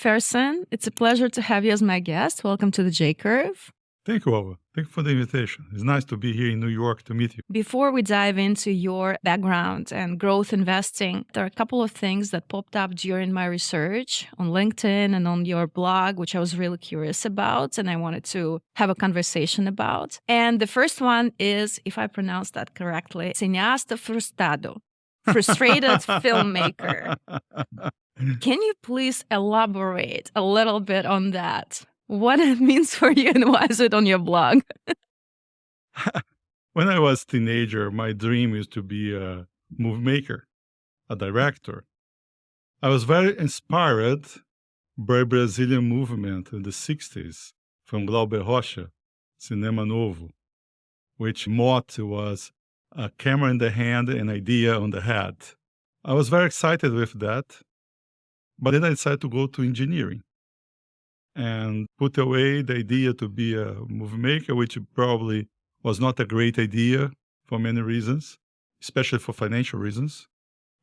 Fersen. It's a pleasure to have you as my guest. Welcome to the J Curve. Thank you, Paulo. Thank you for the invitation. It's nice to be here in New York to meet you. Before we dive into your background and growth investing, there are a couple of things that popped up during my research on LinkedIn and on your blog, which I was really curious about and I wanted to have a conversation about. And the first one is, if I pronounce that correctly, cineasta frustrado, frustrated filmmaker. Can you please elaborate a little bit on that? What it means for you and why is it on your blog? When I was a teenager, my dream is to be a movie maker, a director. I was very inspired by Brazilian movement in the 60s from Glauber Rocha, Cinema Novo, which motto was a camera in the hand, an idea on the head. I was very excited with that, but then I decided to go to engineering and put away the idea to be a movie maker, which probably was not a great idea for many reasons, especially for financial reasons.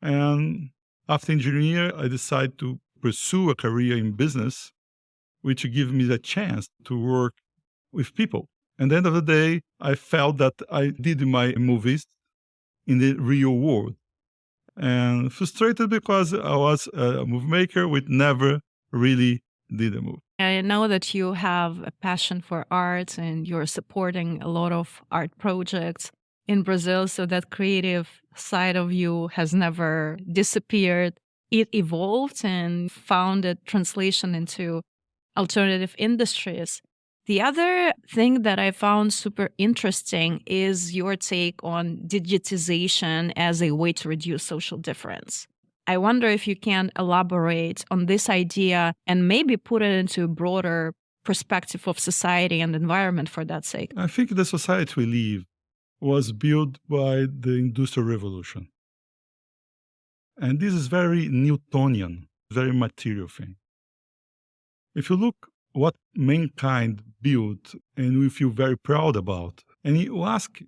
And after engineering, I decided to pursue a career in business, which gave me the chance to work with people. And at the end of the day, I felt that I did my movies in the real world. And frustrated because I was a movie maker which never really did a movie. I know that you have a passion for art and you're supporting a lot of art projects in Brazil, so that creative side of you has never disappeared. It evolved and found a translation into alternative industries. The other thing that I found super interesting is your take on digitization as a way to reduce social difference. I wonder if you can elaborate on this idea and maybe put it into a broader perspective of society and environment for that sake. I think the society we live was built by the Industrial Revolution. And this is very Newtonian, very material thing. If you look what mankind built and we feel very proud about, and you ask,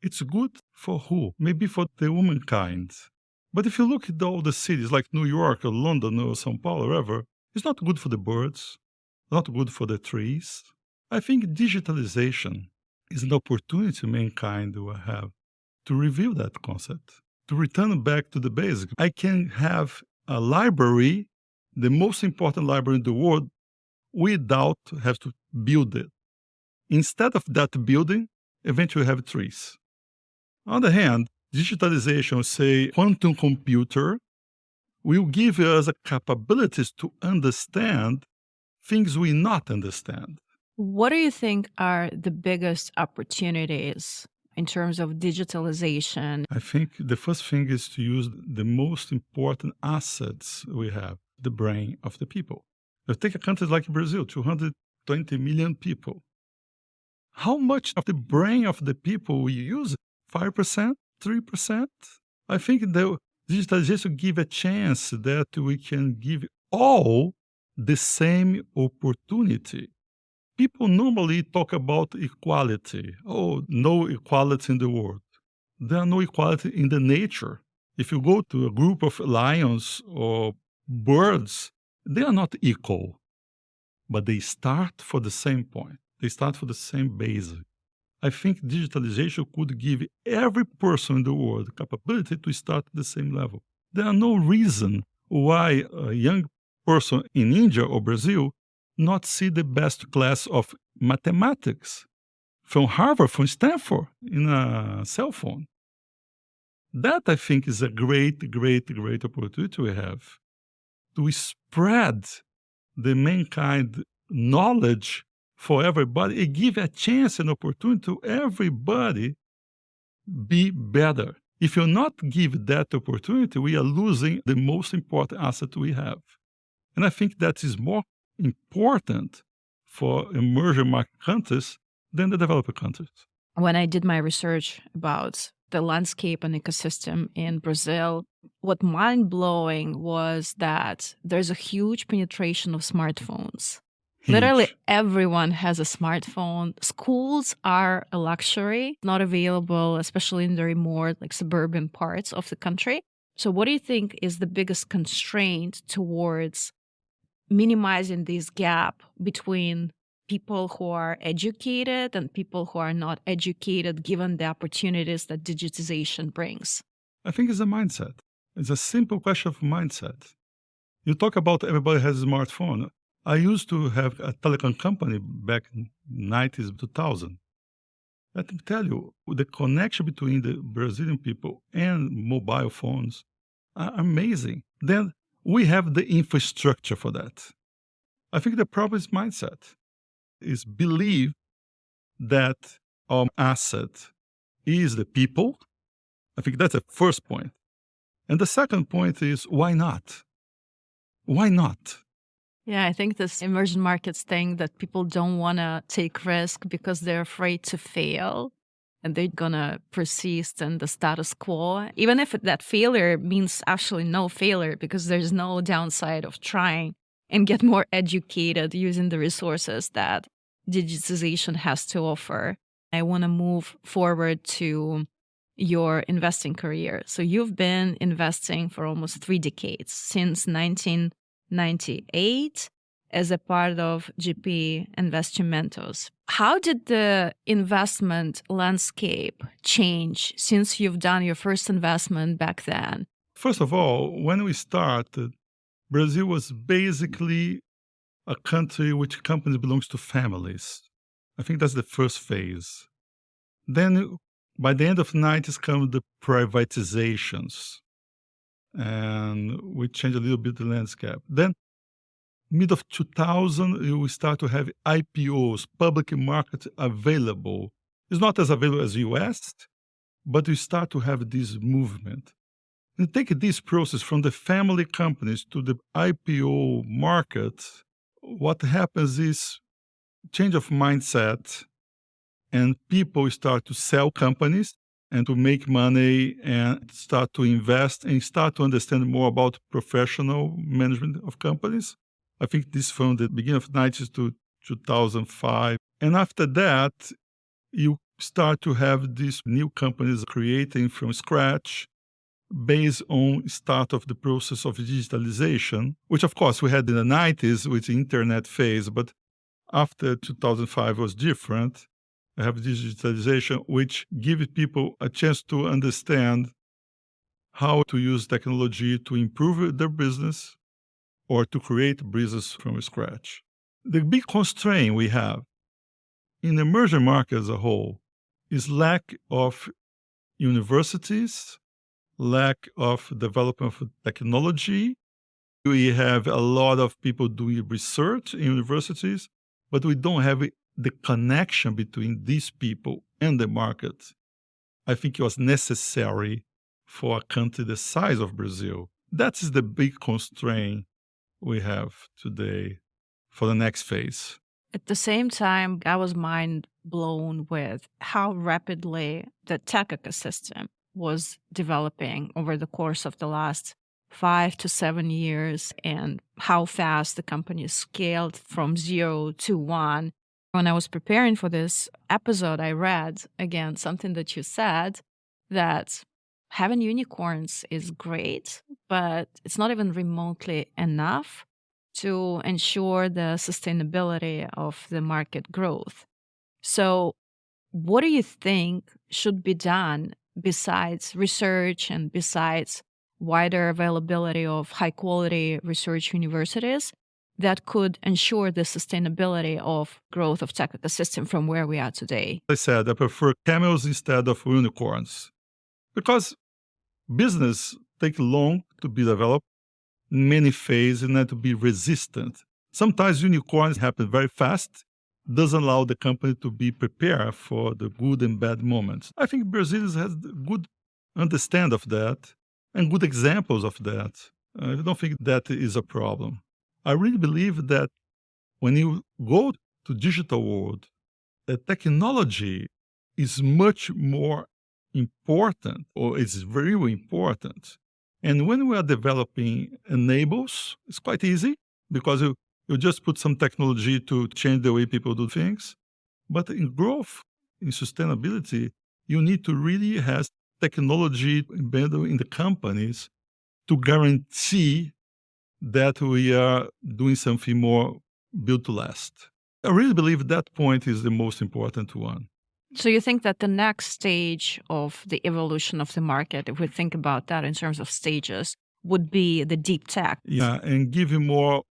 it's good for who? Maybe for the womankind. But if you look at all the cities like New York or London or São Paulo, wherever, it's not good for the birds, not good for the trees. I think digitalization is an opportunity mankind will have to reveal that concept, to return back to the basics. I can have a library, the most important library in the world, without have to build it. Instead of that building, eventually have trees. On the other hand, digitalization, say quantum computer, will give us the capabilities to understand things we not understand. What do you think are the biggest opportunities in terms of digitalization? I think the first thing is to use the most important assets we have, the brain of the people. Now, take a country like Brazil, 220 million people. How much of the brain of the people we use? 5%? 3%? I think the digitalization give a chance that we can give all the same opportunity. People normally talk about equality. Oh, no equality in the world. There are no equality in the nature. If you go to a group of lions or birds, they are not equal, but they start for the same point. They start for the same basis. I think digitalization could give every person in the world the capability to start at the same level. There are no reason why a young person in India or Brazil not see the best class of mathematics from Harvard, from Stanford, in a cell phone. That, I think, is a great, great, great opportunity we have to spread the mankind knowledge for everybody. It gives a chance and opportunity to everybody be better. If you not give that opportunity, we are losing the most important asset we have. And I think that is more important for emerging market countries than the developed countries. When I did my research about the landscape and ecosystem in Brazil, what mind-blowing was that there's a huge penetration of smartphones. Literally everyone has a smartphone. Schools are a luxury, not available, especially in the remote, like suburban parts of the country. So what do you think is the biggest constraint towards minimizing this gap between people who are educated and people who are not educated, given the opportunities that digitization brings? I think it's a mindset. It's a simple question of mindset. You talk about everybody has a smartphone. I used to have a telecom company back in 90s, 2000. Let me tell you, the connection between the Brazilian people and mobile phones are amazing. Then we have the infrastructure for that. I think the problem is mindset, is believe that our asset is the people. I think that's the first point. And the second point is why not? Why not? Yeah, I think this emerging markets thing that people don't want to take risk because they're afraid to fail and they're going to persist in the status quo, even if that failure means actually no failure because there's no downside of trying and get more educated using the resources that digitization has to offer. I want to move forward to your investing career. So you've been investing for almost 3 decades, since 1998, as a part of GP Investimentos. How did the investment landscape change since you've done your first investment back then? First of all, when we started, Brazil was basically a country which companies belongs to families. I think that's the first phase. Then by the end of the 90s come the privatizations, and we change a little bit the landscape. Then mid of 2000, we start to have IPOs, public market available. It's not as available as US, but we start to have this movement. And take this process from the family companies to the IPO market, what happens is change of mindset, and people start to sell companies and to make money and start to invest and start to understand more about professional management of companies. I think this from the beginning of 90s to 2005. And after that, you start to have these new companies creating from scratch based on start of the process of digitalization, which of course we had in the 90s with the internet phase, but after 2005 was different. I have digitalization, which gives people a chance to understand how to use technology to improve their business or to create business from scratch. The big constraint we have in the emerging market as a whole is lack of universities, lack of development of technology. We have a lot of people doing research in universities, but we don't have the connection between these people and the market. I think it was necessary for a country the size of Brazil. That is the big constraint we have today for the next phase. At the same time, I was mind blown with how rapidly the tech ecosystem was developing over the course of the last 5 to 7 years and how fast the company scaled from 0 to 1. When I was preparing for this episode, I read again something that you said, that having unicorns is great, but it's not even remotely enough to ensure the sustainability of the market growth. So, what do you think should be done besides research and besides wider availability of high quality research universities that could ensure the sustainability of growth of tech ecosystem from where we are today? I said I prefer camels instead of unicorns because business take long to be developed, many phases, and to be resistant. Sometimes unicorns happen very fast, doesn't allow the company to be prepared for the good and bad moments. I think Brazil has good understand of that and good examples of that. I don't think that is a problem. I really believe that when you go to digital world, the technology is much more important, or it's very important. And when we are developing enables, it's quite easy because you just put some technology to change the way people do things. But in growth, in sustainability, you need to really have technology embedded in the companies to guarantee that we are doing something more built to last. I really believe that point is the most important one. So you think that the next stage of the evolution of the market, if we think about that in terms of stages, would be the deep tech? Yeah, and giving more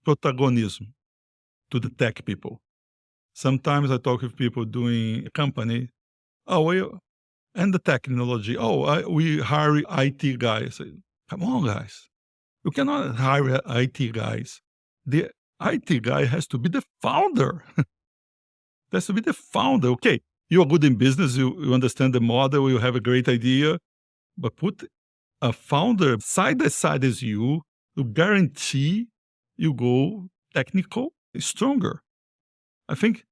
protagonism to the tech people. Sometimes I talk with people doing a company, oh, and the technology, we hire IT guys. I say, come on, guys. You cannot hire IT guys. The IT guy has to be the founder. Has to be the founder. Okay, you are good in business, you understand the model, you have a great idea, but put a founder side by side as you guarantee you go technical stronger. I think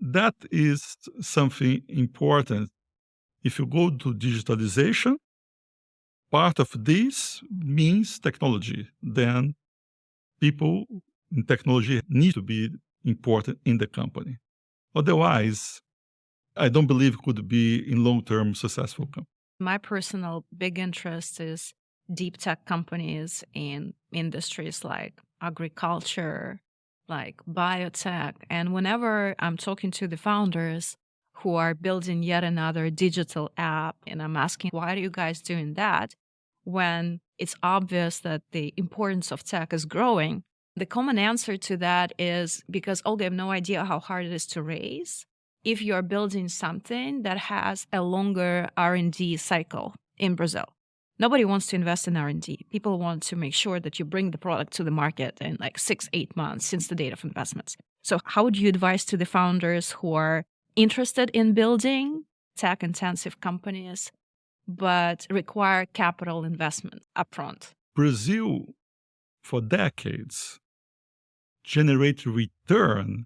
that is something important. If you go to digitalization, part of this means technology. Then people in technology need to be important in the company. Otherwise, I don't believe it could be in long-term successful company. My personal big interest is deep tech companies in industries like agriculture, like biotech. And whenever I'm talking to the founders who are building yet another digital app, and I'm asking, why are you guys doing that? When it's obvious that the importance of tech is growing, the common answer to that is because, oh, they have no idea how hard it is to raise if you're building something that has a longer R&D cycle in Brazil. Nobody wants to invest in R&D. People want to make sure that you bring the product to the market in like 6-8 months since the date of investments. So how would you advise to the founders who are interested in building tech-intensive companies but require capital investment upfront? Brazil, for decades, generated return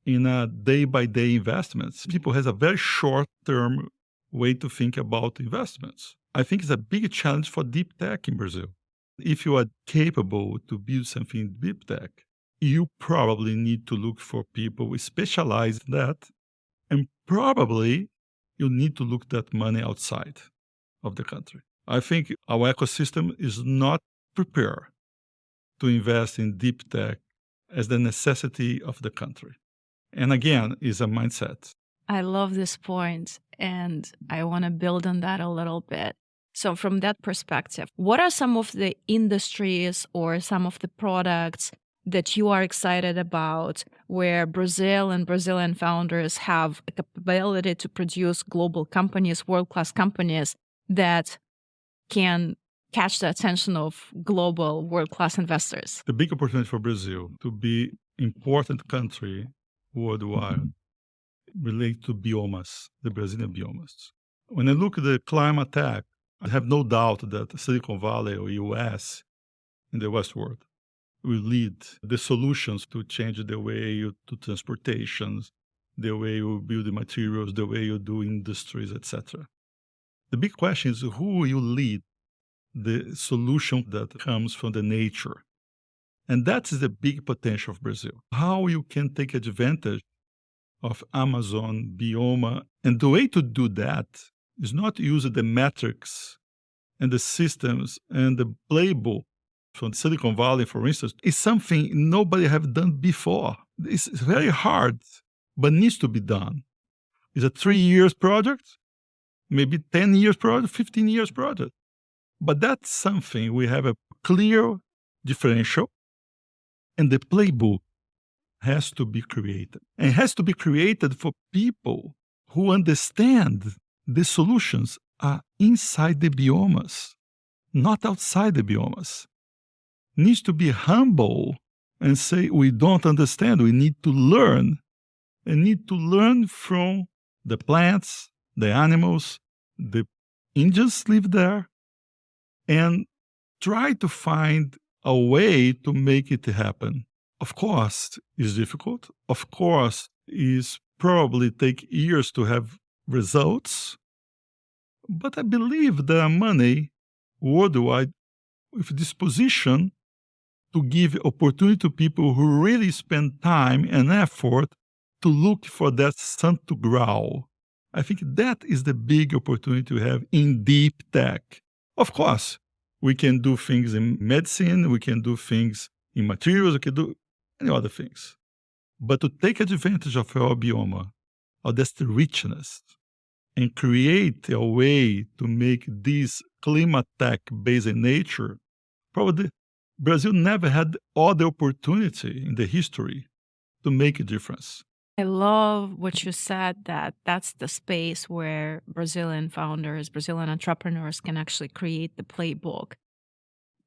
in a day-by-day investments. People has a very short-term way to think about investments. I think it's a big challenge for deep tech in Brazil. If you are capable to build something in deep tech, you probably need to look for people who specialize in that, and probably you need to look that money outside of the country. I think our ecosystem is not prepared to invest in deep tech as the necessity of the country. And again, is a mindset. I love this point, and I want to build on that a little bit. So, from that perspective, what are some of the industries or some of the products that you are excited about where Brazil and Brazilian founders have a capability to produce global companies, world-class companies that can catch the attention of global world-class investors? The big opportunity for Brazil to be important country worldwide relate to biomas, the Brazilian biomas. When I look at the climate tech, I have no doubt that Silicon Valley or US in the West world will lead the solutions to change the way you do transportations, the way you build the materials, the way you do industries, etc. The big question is who will lead the solution that comes from the nature? And that is the big potential of Brazil. How you can take advantage of Amazon, bioma, and the way to do that is not use the metrics and the systems and the playbook from Silicon Valley, for instance, is something nobody have done before. It's very hard, but needs to be done. It's a 3 years project, maybe 10 years project, 15 years project. But that's something we have a clear differential, and the playbook has to be created. And it has to be created for people who understand the solutions are inside the biomas, not outside the biomas. Needs to be humble and say, we don't understand, we need to learn. And need to learn from the plants, the animals, the Indians live there, and try to find a way to make it happen. Of course, it's difficult. Of course, it's probably take years to have results. But I believe there are money worldwide with disposition to give opportunity to people who really spend time and effort to look for that santo grau. I think that is the big opportunity to have in deep tech. Of course, We can do things in medicine, we can do things in materials, we can do any other things. But to take advantage of our bioma, of this richness, and create a way to make this climate tech based in nature, probably Brazil never had other opportunity in the history to make a difference. I love what you said that that's the space where Brazilian founders, Brazilian entrepreneurs can actually create the playbook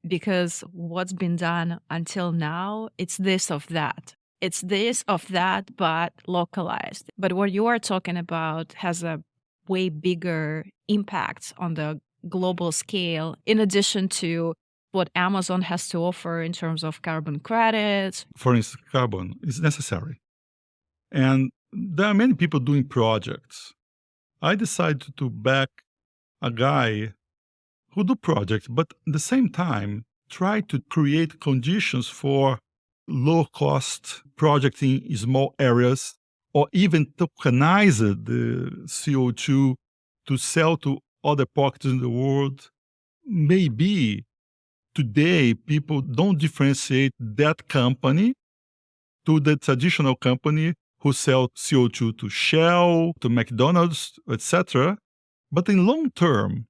because what's been done until now, it's this of that. It's this of that, but localized. But what you are talking about has a way bigger impact on the global scale, in addition to what Amazon has to offer in terms of carbon credits. For instance, carbon is necessary. And there are many people doing projects. I decided to back a guy who do projects, but at the same time, try to create conditions for low cost projects in small areas, or even tokenize the CO2 to sell to other pockets in the world. Maybe today people don't differentiate that company to the traditional company who sell CO2 to Shell, to McDonald's, etc. But in long term,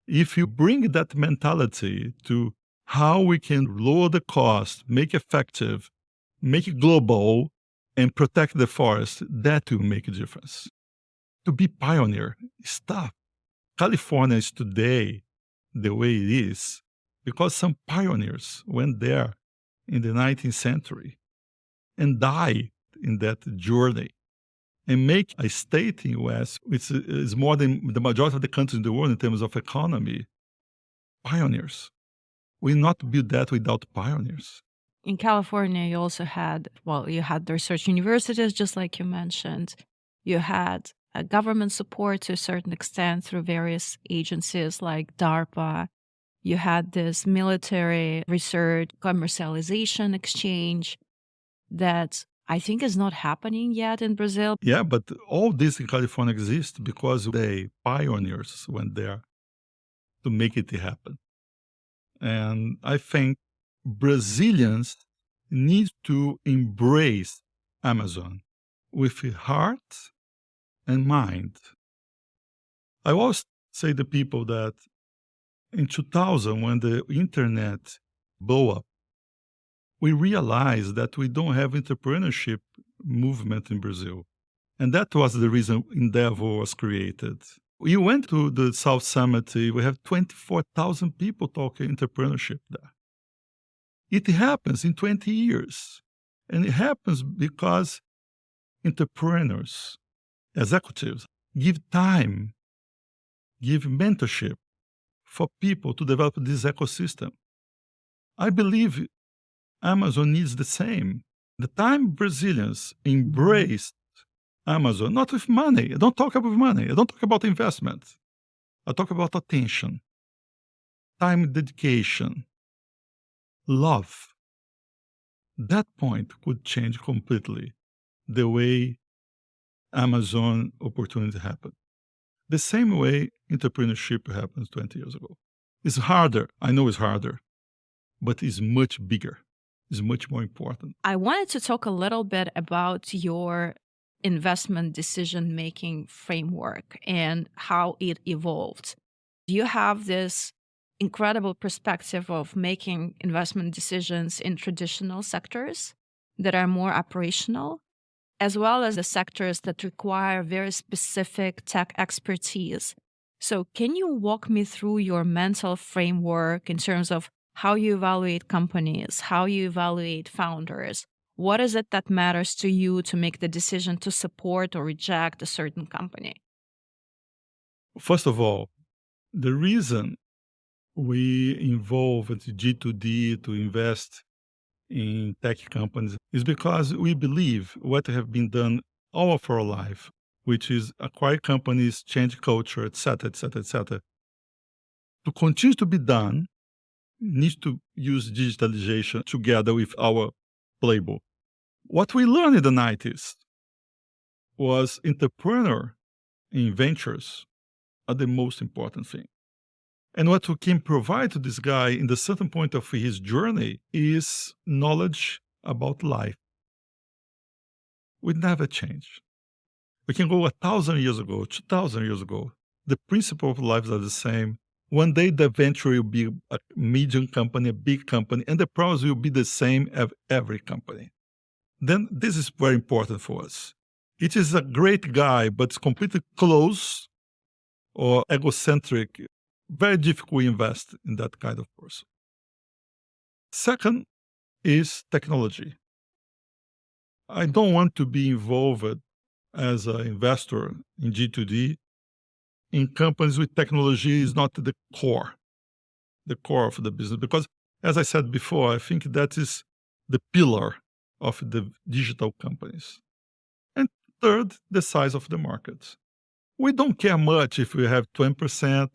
if you bring that mentality to how we can lower the cost, make effective, make it global, and protect the forest, that will make a difference. To be pioneer is tough. California is today the way it is because some pioneers went there in the 19th century and died in that journey and make a state in US, which is more than the majority of the countries in the world in terms of economy, pioneers. We not build that without pioneers. In California, you also had, well, you had the research universities, just like you mentioned. You had government support to a certain extent through various agencies like DARPA. You had this military research commercialization exchange that I think is not happening yet in Brazil. Yeah, but all this in California exists because they pioneers went there to make it happen. And I think Brazilians need to embrace Amazon with heart and mind. I always say to people that in 2000, when the internet blew up, we realized that we don't have entrepreneurship movement in Brazil. And that was the reason Endeavor was created. You went to the South Summit, we have 24,000 people talking entrepreneurship there. It happens in 20 years. And it happens because entrepreneurs, executives, give time, give mentorship for people to develop this ecosystem. I believe Amazon needs the same. The time Brazilians embrace Amazon, not with money. I don't talk about money. I don't talk about investment. I talk about attention, time dedication, love. That point could change completely the way Amazon opportunity happened. The same way entrepreneurship happens 20 years ago. It's harder. I know it's harder, but it's much bigger. It's much more important. I wanted to talk a little bit about your investment decision making framework and how it evolved. You have this incredible perspective of making investment decisions in traditional sectors that are more operational, as well as the sectors that require very specific tech expertise. So, can you walk me through your mental framework in terms of how you evaluate companies, how you evaluate founders? What is it that matters to you to make the decision to support or reject a certain company? First of all, the reason we involve at G2D to invest in tech companies is because we believe what have been done all of our life, which is acquire companies, change culture, etc., etc., etc. To continue to be done, needs to use digitalization together with our playbook. What we learned in the 90s was entrepreneur in ventures are the most important thing. And what we can provide to this guy in the certain point of his journey is knowledge about life. We never change. We can go 1,000 years ago, 2,000 years ago. The principle of lives are the same. One day the venture will be a medium company, a big company, and the price will be the same as every company. Then this is very important for us. It is a great guy, but it's completely close or egocentric. Very difficult to invest in that kind of person. Second is technology. I don't want to be involved as an investor in G2D in companies with technology is not the core of the business. Because as I said before, I think that is the pillar of the digital companies. And third, the size of the market. We don't care much if we have 20%,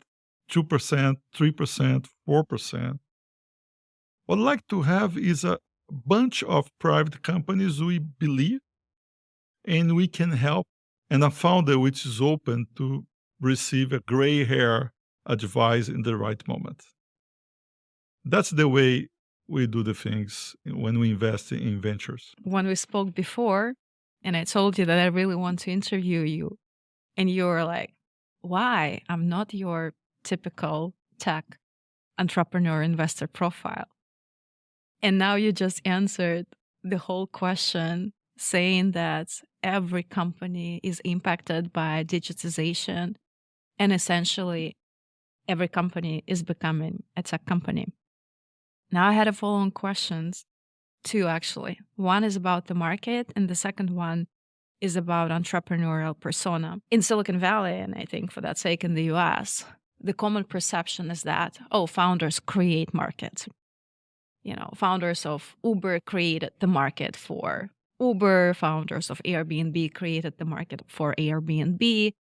2%, 3%, 4%. What I'd like to have is a bunch of private companies we believe and we can help, and a founder which is open to receive a gray hair advice in the right moment. That's the way we do the things when we invest in ventures. When we spoke before, and I told you that I really want to interview you, and you were like, why? I'm not your typical tech entrepreneur investor profile. And now you just answered the whole question saying that every company is impacted by digitization, and essentially every company is becoming a tech company. Now I had a follow-on questions, two actually. One is about the market, and the second one is about entrepreneurial persona. In Silicon Valley, and I think for that sake in the US, the common perception is that, oh, founders create markets. You know, founders of Uber created the market for Uber, founders of Airbnb created the market for Airbnb.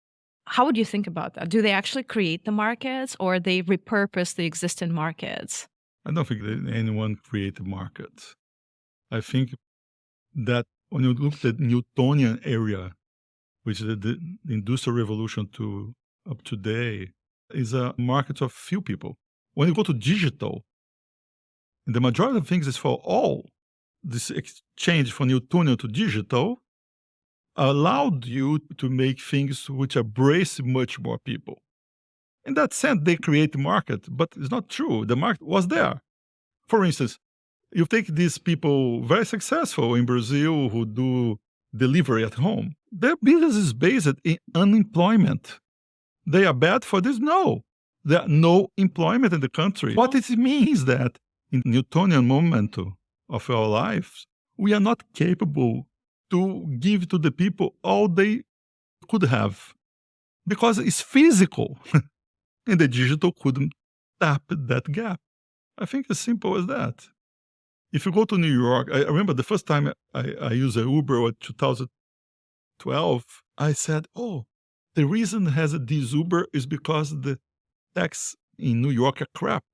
How would you think about that? Do they actually create the markets or they repurpose the existing markets? I don't think that anyone created markets. I think that when you look at the Newtonian area, which is the industrial revolution to up to today, is a market of few people. When you go to digital, the majority of things is for all. This exchange from Newtonian to digital allowed you to make things which embrace much more people. In that sense, they create the market, but it's not true. The market was there. For instance, you take these people very successful in Brazil who do delivery at home. Their business is based in unemployment. They are bad for this? No. There are no employment in the country. What it means that in Newtonian moment of our lives, we are not capable to give to the people all they could have because it's physical and the digital couldn't tap that gap. I think as simple as that. If you go to New York, I remember the first time I used an Uber in 2012, I said, oh, the reason it has this Uber is because the tax in New York are crap.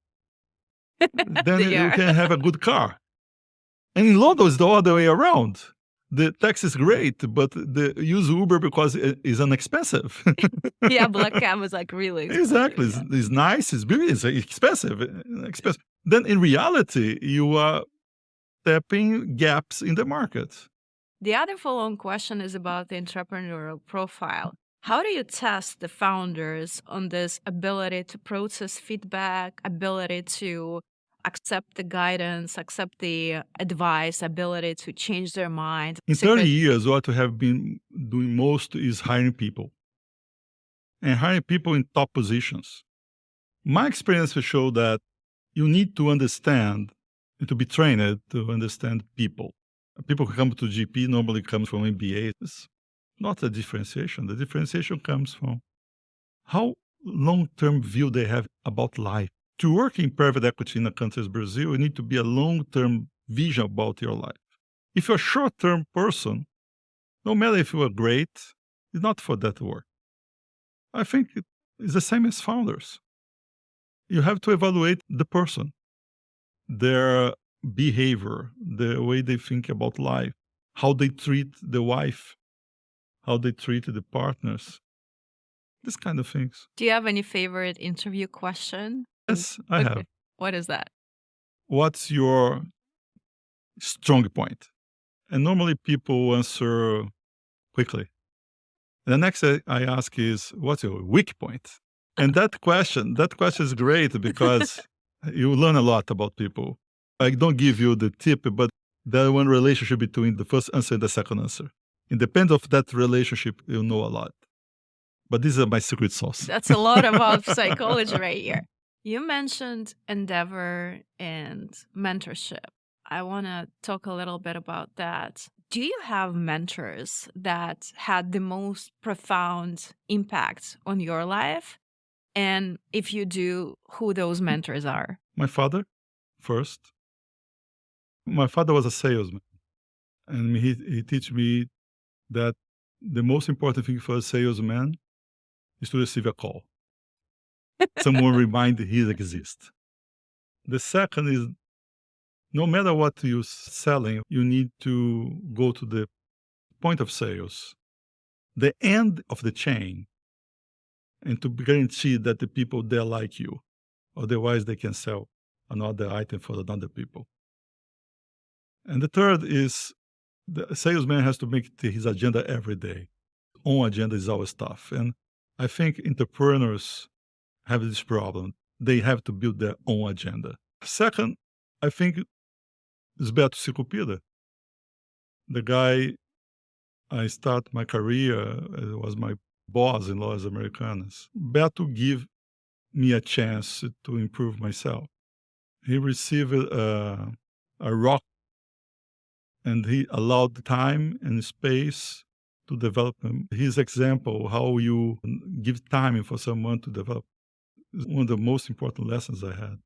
Then They you are. can have a good car. And in London, it's the other way around. The tax is great, but the use Uber because it is inexpensive. Yeah, Black Cab was like really expensive. Exactly. Yeah. It's nice, it's beautiful, it's expensive, expensive. Then in reality, you are tapping gaps in the market. The other follow-on question is about the entrepreneurial profile. How do you test the founders on this ability to process feedback, ability to accept the guidance, accept the advice, ability to change their mind? In 30 years, what we have been doing most is hiring people and hiring people in top positions. My experience will show that you need to understand and to be trained to understand people. People who come to GP normally comes from MBA. It's not a differentiation. The differentiation comes from how long-term view they have about life. To work in private equity in a country as Brazil, you need to be a long-term vision about your life. If you're a short-term person, no matter if you are great, it's not for that work. I think it's the same as founders. You have to evaluate the person, their behavior, the way they think about life, how they treat the wife, how they treat the partners, this kind of things. Do you have any favorite interview question? Yes, I have. Okay. What is that? What's your strong point? And normally people answer quickly. The next I ask is, what's your weak point? And that question is great because you learn a lot about people. I don't give you the tip, but there's one relationship between the first answer and the second answer. Independent of that relationship, you know a lot. But this is my secret sauce. That's a lot about psychology right here. You mentioned endeavor and mentorship. I want to talk a little bit about that. Do you have mentors that had the most profound impact on your life? And if you do, who those mentors are? My father, first. My father was a salesman, and he teach me that the most important thing for a salesman is to receive a call. Someone remind he exists. The second is no matter what you're selling, you need to go to the point of sales, the end of the chain, and to guarantee that the people there like you. Otherwise, they can sell another item for another people. And the third is the salesman has to make his agenda every day. Own agenda is always tough. And I think entrepreneurs have this problem. They have to build their own agenda. Second, I think it's better to Peter. The guy I start my career was my boss in Lojas Americanas. Beto give me a chance to improve myself. He received a rock and he allowed time and space to develop him. His example, how you give time for someone to develop, is one of the most important lessons I had.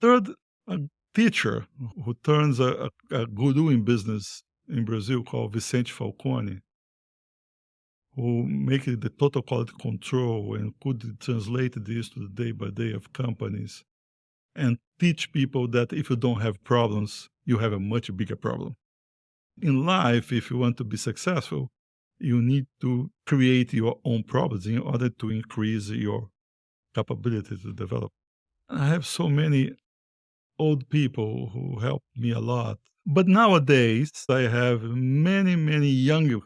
Third, a teacher who turns a guru in business in Brazil called Vicente Falcone, who make it the total quality control and could translate this to the day by day of companies and teach people that if you don't have problems, you have a much bigger problem. In life, if you want to be successful, you need to create your own problems in order to increase your capability to develop. I have so many old people who help me a lot. But nowadays, I have many, many younger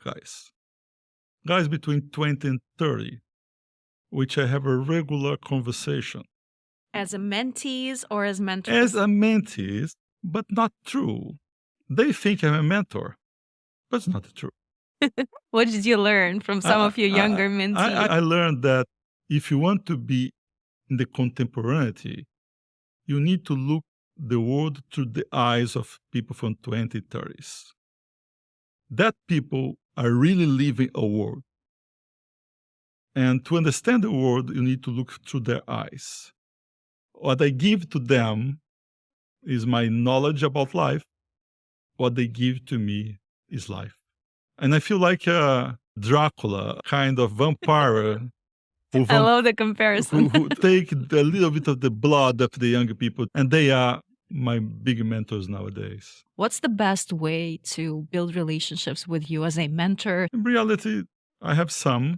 guys between 20 and 30, which I have a regular conversation. As a mentees or as mentors? As a mentee, but not true. They think I'm a mentor, but it's not true. What did you learn from some of your younger mentees? I learned that if you want to be in the contemporaneity, you need to look the world through the eyes of people from 20, 30s. That people are really living a world. And to understand the world, you need to look through their eyes. What I give to them is my knowledge about life. What they give to me is life. And I feel like a Dracula, kind of vampire. I love the comparison. who take a little bit of the blood of the younger people. And they are my big mentors nowadays. What's the best way to build relationships with you as a mentor? In reality, I have some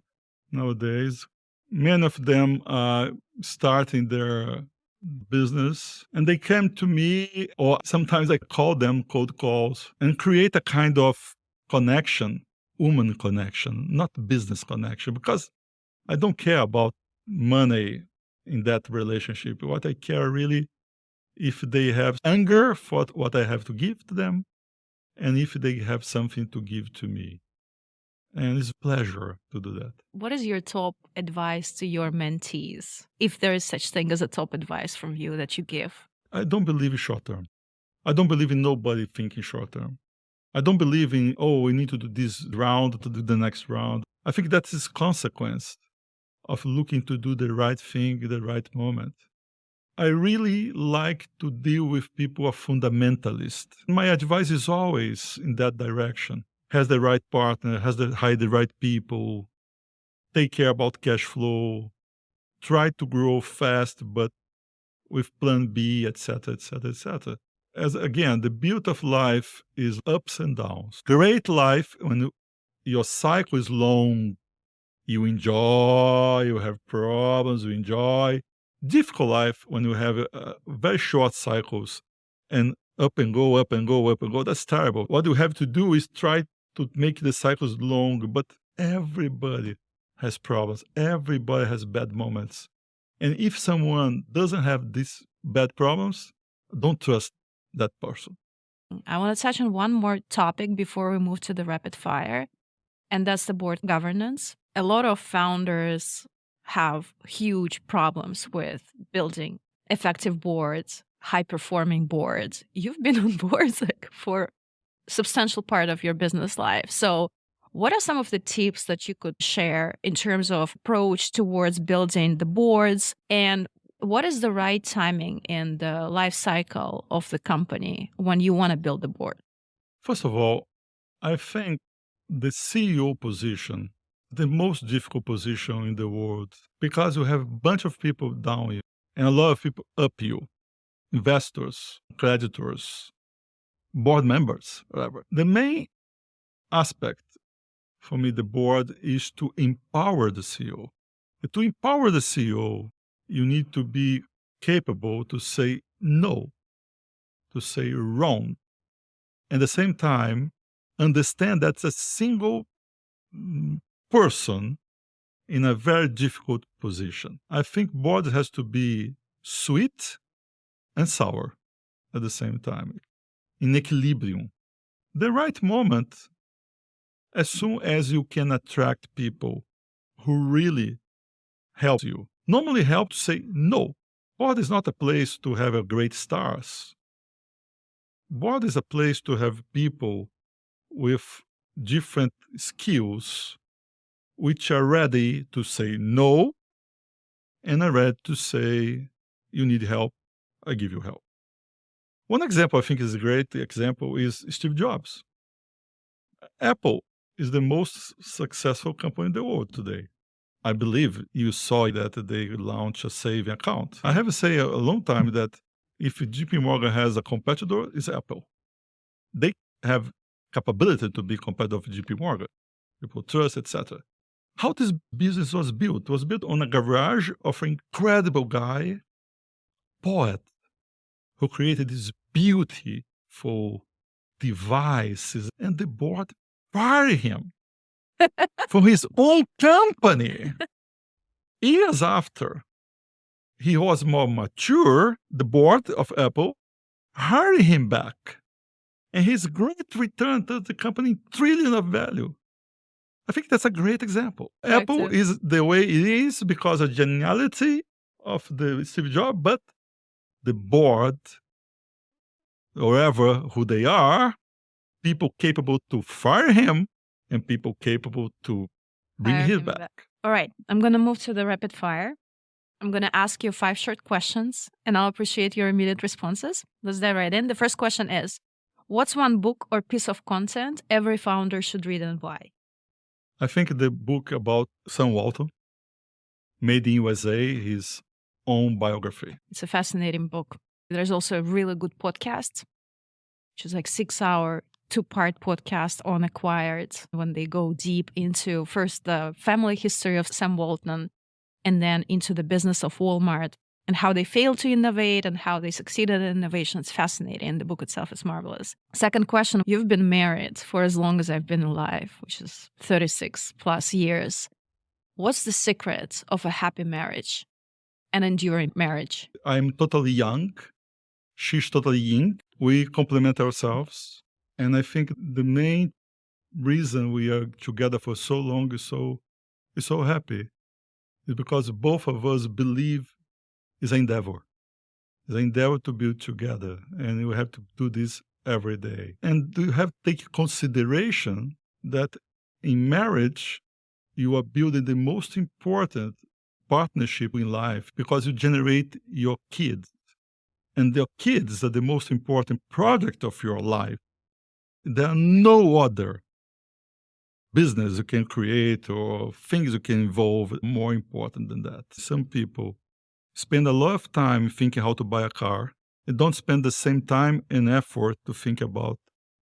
nowadays. Many of them are starting their business and they came to me, or sometimes I call them cold calls, and create a kind of connection, human connection, not business connection, because I don't care about money in that relationship. What I care really, if they have anger for what I have to give to them, and if they have something to give to me. And it's a pleasure to do that. What is your top advice to your mentees, if there is such thing as a top advice from you that you give? I don't believe in short term. I don't believe in nobody thinking short term. I don't believe in, oh, we need to do this round to do the next round. I think that is consequence of looking to do the right thing at the right moment. I really like to deal with people who are fundamentalists. My advice is always in that direction. Has the right partner, hire the right people, take care about cash flow, try to grow fast, but with plan B, etc., etc., etc. As again, the beauty of life is ups and downs. Great life, when your cycle is long, you enjoy, you have problems, you enjoy. difficult life when you have very short cycles and up and go, up and go, up and go. That's terrible. What you have to do is try to make the cycles long, but everybody has problems. Everybody has bad moments. And if someone doesn't have these bad problems, don't trust that person. I want to touch on one more topic before we move to the rapid fire, and that's the board governance. A lot of founders have huge problems with building effective boards, high performing boards. You've been on boards like for a substantial part of your business life. So, what are some of the tips that you could share in terms of approach towards building the boards, and what is the right timing in the life cycle of the company when you want to build the board? First of all, I think the CEO position, the most difficult position in the world, because you have a bunch of people down you and a lot of people up you, investors, creditors, board members, whatever. The main aspect for me, the board, is to empower the CEO. To empower the CEO, you need to be capable to say no, to say wrong, and at the same time, understand that's a single person in a very difficult position. I think board has to be sweet and sour at the same time, in equilibrium. The right moment, as soon as you can attract people who really help you. Normally help to say no. Board is not a place to have a great stars. Board is a place to have people with different skills which are ready to say no and are ready to say, you need help, I give you help. One example I think is a great example is Steve Jobs. Apple is the most successful company in the world today. I believe you saw that they launched a saving account. I have to say a long time that if JP Morgan has a competitor, it's Apple. They have capability to be competitive with JP Morgan, people trust, etc. How this business was built? It was built on a garage of an incredible guy, poet, who created this beautiful devices, and the board fired him from his own company. Years after he was more mature, the board of Apple hired him back. And his great return to the company trillion of value. I think that's a great example. Apple Effective. is the way it is because of geniality of the Steve Jobs, but the board, whoever who they are, people capable to fire him and people capable to bring Fire him him back. back. All right, I'm going to move to the rapid fire. I'm going to ask you 5 short questions, and I'll appreciate your immediate responses. Let's dive right in. The first question is, what's one book or piece of content every founder should read and why? I think the book about Sam Walton, Made in USA, his own biography. It's a fascinating book. There's also a really good podcast, which is like 6-hour, 2-part podcast on Acquired, when they go deep into first the family history of Sam Walton and then into the business of Walmart and how they failed to innovate and how they succeeded in innovation. It's fascinating. The book itself is marvelous. Second question, you've been married for as long as I've been alive, which is 36 plus years. What's the secret of a happy marriage, an enduring marriage? I'm totally young. She's totally young. We complement ourselves. And I think the main reason we are together for so long is so happy is because both of us believe it's an endeavor. It's an endeavor to build together. And we have to do this every day. And you have to take consideration that in marriage, you are building the most important partnership in life because you generate your kids. And your kids are the most important project of your life. There are no other business you can create or things you can involve more important than that. Some people spend a lot of time thinking how to buy a car and don't spend the same time and effort to think about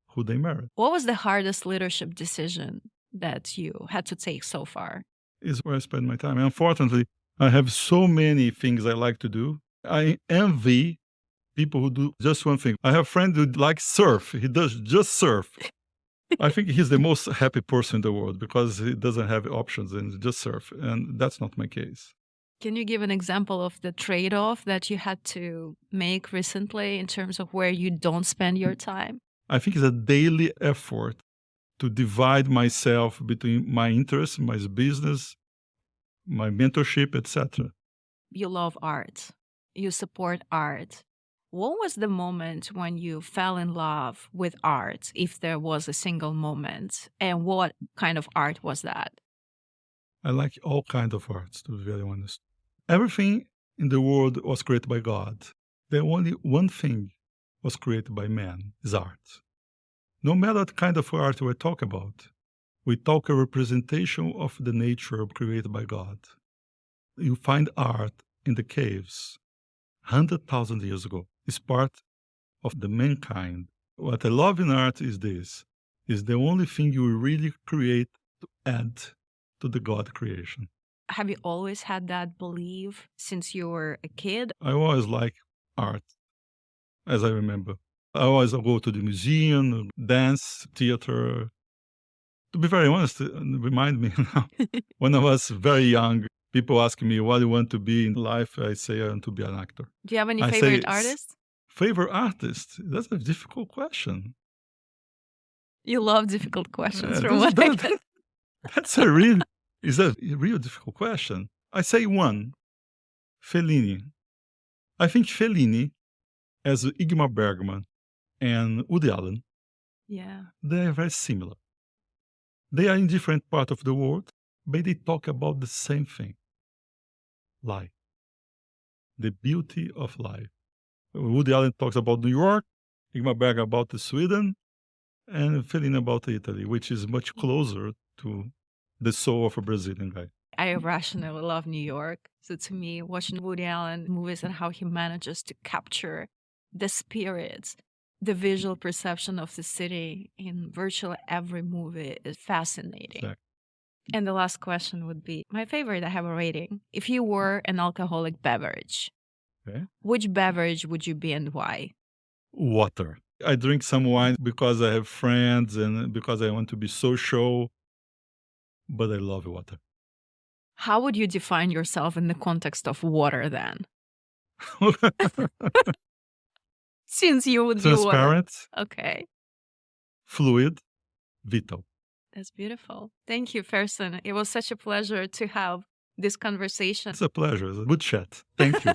who they marry. What was the hardest leadership decision that you had to take so far? Is where I spend my time. And unfortunately, I have so many things I like to do. I envy people who do just one thing. I have a friend who likes surf. He does just surf. I think he's the most happy person in the world because he doesn't have options and just surf. And that's not my case. Can you give an example of the trade off that you had to make recently in terms of where you don't spend your time? I think it's a daily effort to divide myself between my interests, my business, my mentorship, etc. You love art, you support art. What was the moment when you fell in love with art, if there was a single moment? And what kind of art was that? I like all kinds of arts, to be very honest. Everything in the world was created by God. The only one thing was created by man is art. No matter what kind of art we talk about, we talk a representation of the nature created by God. You find art in the caves 100,000 years ago. It's part of the mankind. What I love in art is this, is the only thing you really create to add to the God creation. Have you always had that belief since you were a kid? I always like art, as I remember. I always go to the museum, dance, theater. To be very honest, remind me now, when I was very young, people ask me, what do you want to be in life? I say, I want to be an actor. Do you have any I say, favorite artists? favorite artist? That's a difficult question. You love difficult questions from This, what I can. that's is a real difficult question. I say one, Fellini. I think Fellini, as Ingmar Bergman and Woody Allen, Yeah. they are very similar. They are in different parts of the world, but they talk about the same thing, life, the beauty of life. Woody Allen talks about New York, Ingmar Bergman about Sweden, and Fellini about Italy, which is much closer to the soul of a Brazilian guy. I irrationally love New York. So to me, watching Woody Allen movies and how he manages to capture the spirits, the visual perception of the city in virtually every movie is fascinating. Exactly. And the last question would be my favorite, I have a rating. If you were an alcoholic beverage, Okay. which beverage would you be and why? Water. I drink some wine because I have friends and because I want to be social, but I love water. How would you define yourself in the context of water then? Since you would be water. Transparent, Okay. fluid, vital. That's beautiful. Thank you, Fersen. It was such a pleasure to have this conversation. It's a pleasure. It's a good chat. Thank you.